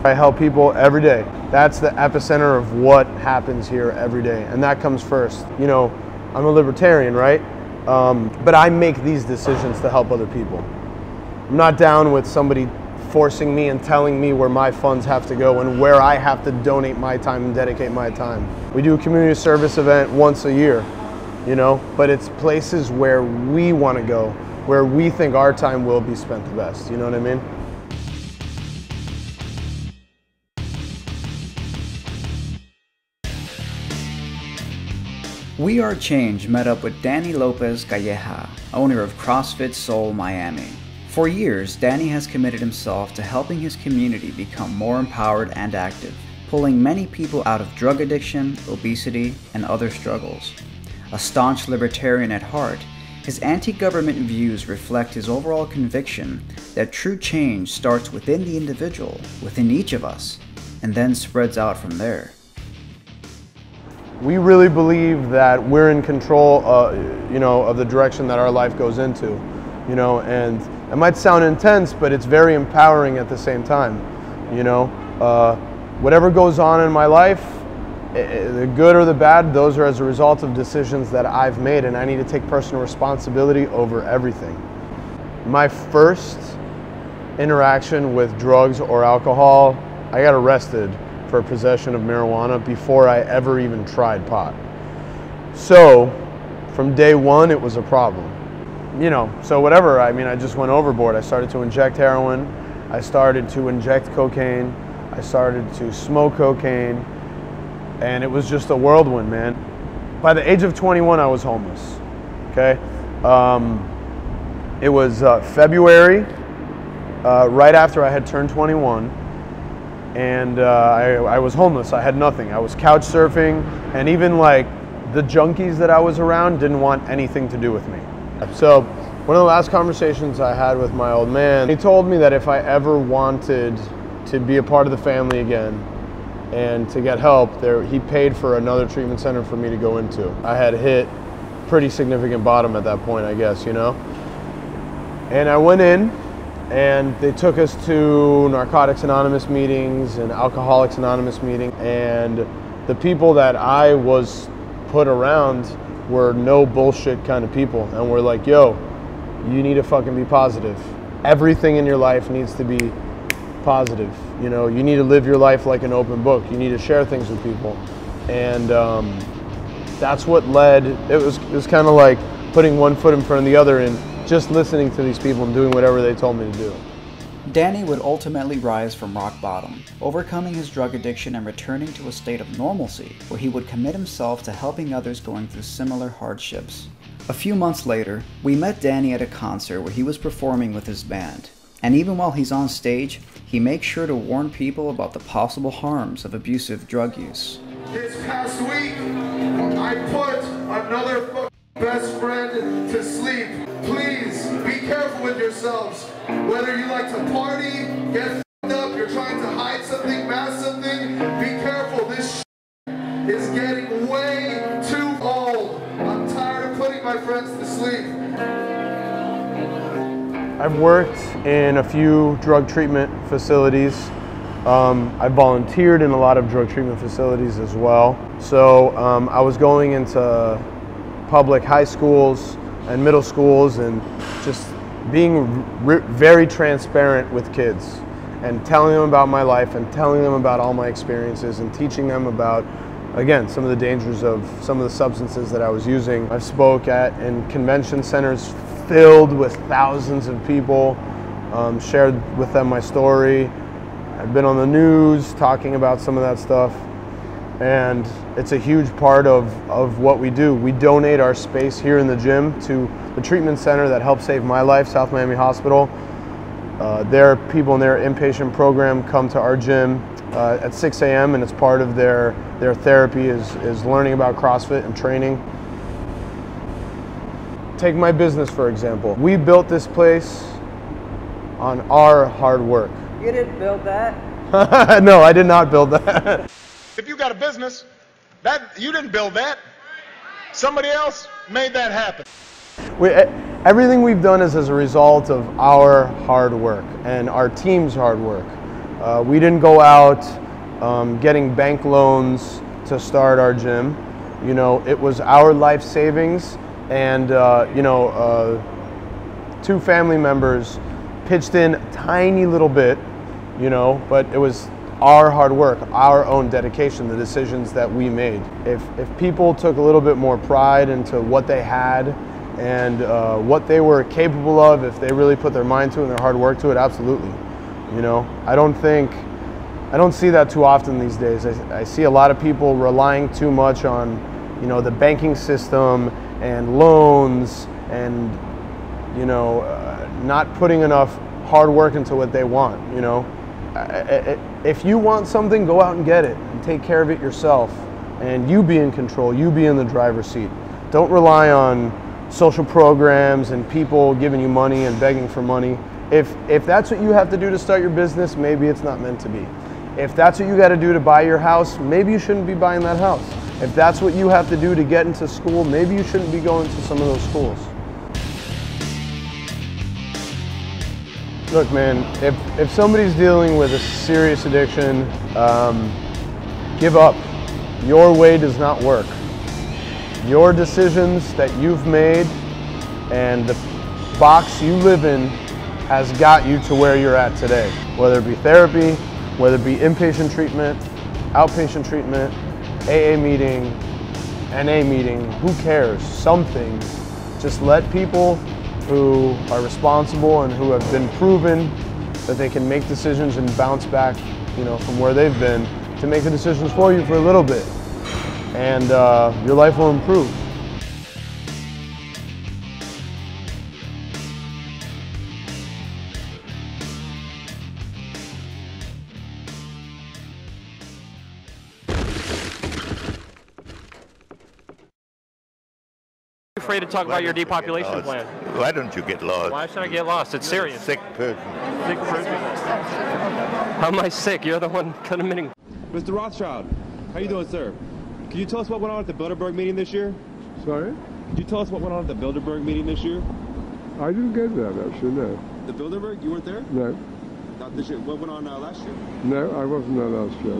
I help people every day. That's the epicenter of what happens here every day, and that comes first. You know, I'm a libertarian, right? But I make these decisions to help other people. I'm not down with somebody forcing me and telling me where my funds have to go and where I have to donate my time and dedicate my time. We do a community service event once a year, you know, but it's places where we want to go, where we think our time will be spent the best, you know what I mean? We Are Change met up with Danny Lopez-Calleja, owner of Crossfit Soul Miami. For years, Danny has committed himself to helping his community become more empowered and active, pulling many people out of drug addiction, obesity, and other struggles. A staunch libertarian at heart, his anti-government views reflect his overall conviction that true change starts within the individual, within each of us, and then spreads out from there. We really believe that we're in control, you know, of the direction that our life goes into, you know, and it might sound intense, but it's very empowering at the same time, you know. Whatever goes on in my life, the good or the bad, those are as a result of decisions that I've made, and I need to take personal responsibility over everything. My first interaction with drugs or alcohol, I got arrested for possession of marijuana before I ever even tried pot. So from day one, it was a problem. You know, so whatever, I mean, I just went overboard. I started to inject heroin, I started to inject cocaine, I started to smoke cocaine, and it was just a whirlwind, man. By the age of 21, I was homeless, okay? It was February, right after I had turned 21, and I was homeless. I had nothing. I was couch surfing, and even like the junkies that I was around didn't want anything to do with me. So one of the last conversations I had with my old man, he told me that if I ever wanted to be a part of the family again and to get help, he paid for another treatment center for me to go into. I had hit pretty significant bottom at that point, I guess, you know? And I went in, and they took us to Narcotics Anonymous meetings and Alcoholics Anonymous meetings, and the people that I was put around were no bullshit kind of people, and were like, yo, you need to fucking be positive. Everything in your life needs to be positive, you know? You need to live your life like an open book. You need to share things with people. And that's what led, it was kind of like putting one foot in front of the other and just listening to these people and doing whatever they told me to do. Danny would ultimately rise from rock bottom, overcoming his drug addiction and returning to a state of normalcy where he would commit himself to helping others going through similar hardships. A few months later, we met Danny at a concert where he was performing with his band. And even while he's on stage, he makes sure to warn people about the possible harms of abusive drug use. This past week, I put another best friend to sleep. Please be careful with yourselves. Whether you like to party, get up, you're trying to hide something, mask something, be careful. This is getting way too old. I'm tired of putting my friends to sleep. I've worked in a few drug treatment facilities. I volunteered in a lot of drug treatment facilities as well. So I was going into public high schools and middle schools and just being very transparent with kids and telling them about my life and telling them about all my experiences and teaching them about, again, some of the dangers of some of the substances that I was using. I've spoke in convention centers filled with thousands of people, shared with them my story. I've been on the news talking about some of that stuff, and it's a huge part of what we do. We donate our space here in the gym to the treatment center that helped save my life, South Miami Hospital. Their people in their inpatient program come to our gym at 6 a.m. and it's part of their therapy is learning about CrossFit and training. Take my business, for example. We built this place on our hard work. You didn't build that? No, I did not build that. If you got a business, you didn't build that. Somebody else made that happen. Everything we've done is as a result of our hard work and our team's hard work. We didn't go out getting bank loans to start our gym. You know, it was our life savings, and you know, 2 family members pitched in a tiny little bit, you know, but it was our hard work, our own dedication, the decisions that we made. If people took a little bit more pride into what they had and what they were capable of, if they really put their mind to it and their hard work to it, absolutely. You know, I don't see that too often these days. I see a lot of people relying too much on, you know, the banking system and loans and, you know, not putting enough hard work into what they want, you know. If you want something, go out and get it and take care of it yourself, and you be in control, you be in the driver's seat. Don't rely on social programs and people giving you money and begging for money. If that's what you have to do to start your business, maybe it's not meant to be. If that's what you got to do to buy your house, maybe you shouldn't be buying that house. If that's what you have to do to get into school, maybe you shouldn't be going to some of those schools. Look, man, if somebody's dealing with a serious addiction, give up. Your way does not work. Your decisions that you've made and the box you live in has got you to where you're at today. Whether it be therapy, whether it be inpatient treatment, outpatient treatment, AA meeting, NA meeting, who cares? Something. Just let people who are responsible and who have been proven that they can make decisions and bounce back, you know, from where they've been, to make the decisions for you for a little bit, and your life will improve. Afraid to talk about your depopulation plan. Why don't you get lost? Why should I get lost? It's serious. Sick person. Sick person. How am I sick? You're the one committing. Mr. Rothschild, how you doing, sir? Can you tell us what went on at the Bilderberg meeting this year? Sorry? Could you tell us what went on at the Bilderberg meeting this year? I didn't get that, actually, no. The Bilderberg? You weren't there? No. Not this year. What went on last year? No, I wasn't there last year.